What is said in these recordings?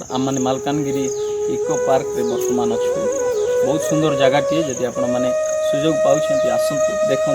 आम Malkangiri eco park रे वर्तमान अच्छु। बहुत सुंदर जगहटे जदि आपण मैंने सुजोग पाँच आसतु देखु।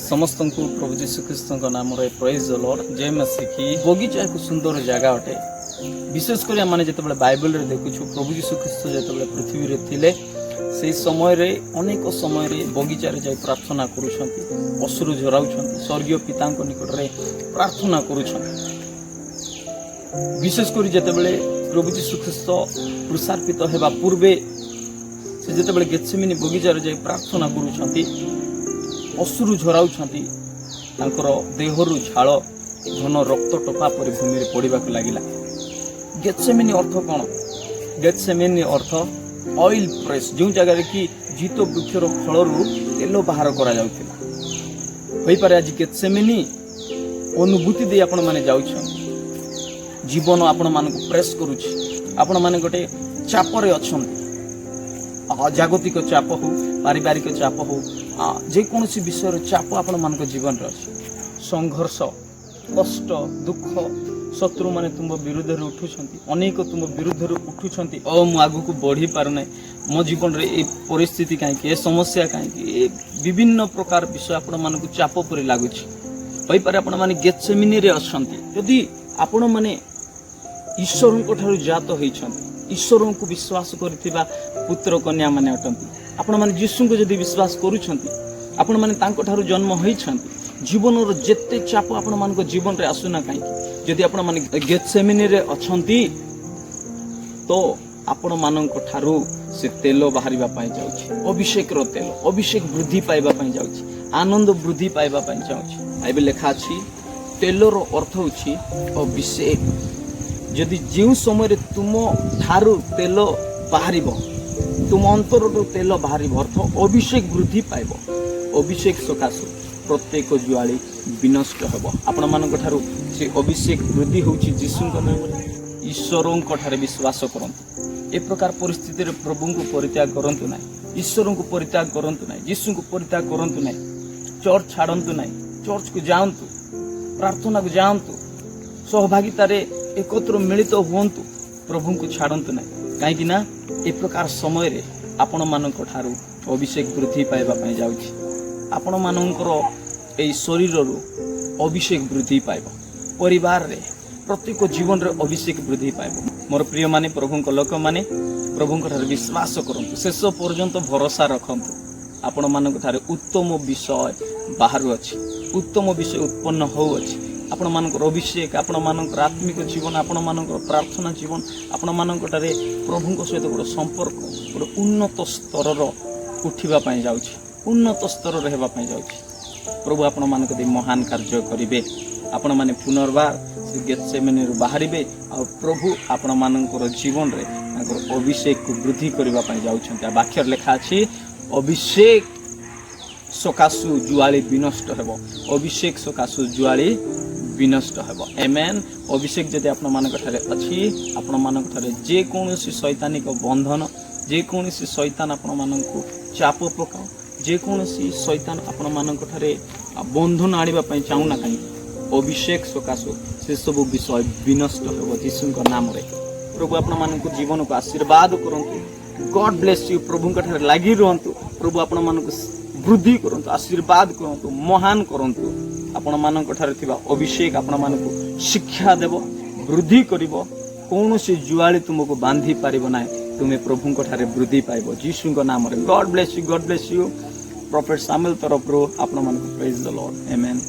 समस्त को प्रभु जीशु ख्रीस्त नाम प्रेज द लॉर्ड जय मसीह की। बगीचा एक सुंदर जगह अटे। विशेषकर आम जो बाइबल रे देखु प्रभु जीशु ख्रीस्त जो पृथ्वी रे थिले से समय रे अनेक समय रे बगीचा रे जाई प्रार्थना करूछंती, अश्रु झराउछंती, स्वर्गीय पिता निकट रे प्रार्थना करूछंती। विशेषकर जेतेबेले प्रभु जीशु ख्रीस्त क्रूसार्पित हेबा पूर्वे से जेतेबेले गेत्सेमानी बगीचा रे जाई प्रार्थना करूछंती, अश्रु झराउछंती, तांकर देहरु झाल घन रक्त टपा पर भूमि रे पड़िबाक लागिला। गेत्सेमानी अर्थ कोन? गेत्सेमानी अर्थ ऑयल प्रेस, जो जगह कि जीत वृक्षर फलरू तेल बाहर करा जाउथिला। होई पारे आज गेत्सेमानी अनुभूति दे आपण माने जाउछन। जीवन आपण मानक प्रेस करूछि। आपण माने गोटे चाप रे अछंती, जागतिक चाप हो, पारिवारिक चाप हो, जे कोनोसी विषय चाप आपण मानक जीवन रे अछि। संघर्ष, कष्ट, दुख, शत्रु माने तुम विरुद्ध रे उठुछंती, अनेक तुम विरुद्ध रे उठुछंती। मु आगु को बढ़ी पार नै, मो जीवन रे ए परिस्थिति काहे कि, ए समस्या काहे कि, ए विभिन्न प्रकार विषय आपण मानक चाप परि लागुछि। होई पारे आपण माने गेत्सेमानी रे अछंती। यदि आपण माने ईश्वर को ठारू जात होइछंती, ईश्वर को विश्वास करथिबा पुत्र कन्या माने अटंती। आपण माने यीशु को जदि विश्वास करूछंती, आपण माने तांको ठारू जन्म होइछंती, जीवन रो जेते चाप आपण मानक जीवन रे आसुना काहे कि, जदि आपण माने गेत्सेमानी रे अछंती तो आपण मानक ठारू से तेल बाहरिबा पई जाउछि। अभिषेक रो तेल, अभिषेक वृद्धि पाइबा पई जाउछि, आनंद वृद्धि पाइबा पई जाउछि। बाइबल लिखा अछि तेलर अर्थ होछि अभिषेक। जदि जो समय तुम ठारू तेल बाहर तुम अंतर तेल बाहर अर्थ अभिषेक वृद्धि पाइब। अभिषेक सकाशु प्रत्येक जुआली विनष्ट हेब। आपण मानक ठारू से अभिषेक वृद्धि होछि जीशु नाम रे। ईश्वरों ठारे विश्वास करंतु। ए प्रकार परिस्थिति रे प्रभु को परित्याग करंतु नाही, ईश्वर को परित्याग करंतु नाही, जीशु को परित्याग करंतु नाही, चर्च छाड़ंतु नाही, चर्च को जांतु, प्रार्थना को जांतु, सहभागिता रे एकत्र मिलित हुंतु, प्रभु को छाड़ंतु नाही। काहेकि ना ए प्रकार समय रे आपण मानक ठारू अभिषेक वृद्धि पाइबा पई जाउछि। आपण मानकर ए शरीर रु अभिषेक वृद्धि पाइब। परिवार रे प्रत्येक जीवन रे अभिषेक वृद्धि पाइब। मोर प्रिय माने प्रभु लोक माने प्रभु ठारे विश्वास करंतु, शेष पर्यंत भरोसा रखंतु। आपण मानक ठारे उत्तम विषय बाहर अछि, उत्तम विषय उत्पन्न हो अछि। आपण मानकर अभिषेक, आपण मानकर आत्मिक जीवन, आपण मानकर प्रार्थना जीवन, आपण मानक ठारे प्रभु सहित गोटे संपर्क गोटे उन्नत स्तर उठिबा पई जाउछि, उन्नत स्तर रहबा पई जाउछि। प्रभु आपण मानक दे महान कार्य करिवे। आपण माने पुनर्बार से गेत्सेमनी रु बाहरिबे आ प्रभु आपण मानकर जीवन रे तांकर अभिषेक को वृद्धि करबा पई जाउछन्ते। वाक्य लिखा अछि अभिषेक सकाशु जुआली विनष्ट हेबो। अभिषेक सकाशु जुआली विनष्ट हेबो। आमेन। अभिषेक जदि आपण मानक ठारे अछि, आपण मानक ठारे जे कोनोसी शैतानिक बंधन, जे कोनोसी शैतान आपण मानकु चाप पकाओ, जे कोनोसी शैतान आपण मानक ठारे बंधन आनिबा पई चाहुना काई अभिषेक सकाशु से सब विषय विनष्ट हेबो यीशुଙ୍କ नाम रे। प्रभु आपण मानक जीवन को आशीर्वाद करंतु। God bless you. प्रभु ठारे लागि रहंतु। प्रभु आपण मानक वृद्धि करंतु, आशीर्वाद करंतु, महान करंतु। आपण मानक ठारे थिबा अभिषेक आपण मानक शिक्षा देबो, वृद्धि करिवो। कोनोसी जुआली तुमको बांधी पारिबो नाही। तुमे प्रभु ठारे वृद्धि पाइबो यीशुଙ୍କ नाम रे। God bless you. God bless you. Prophet Samuel तरफ रो आपण मानक प्रेज द लॉर्ड। आमेन।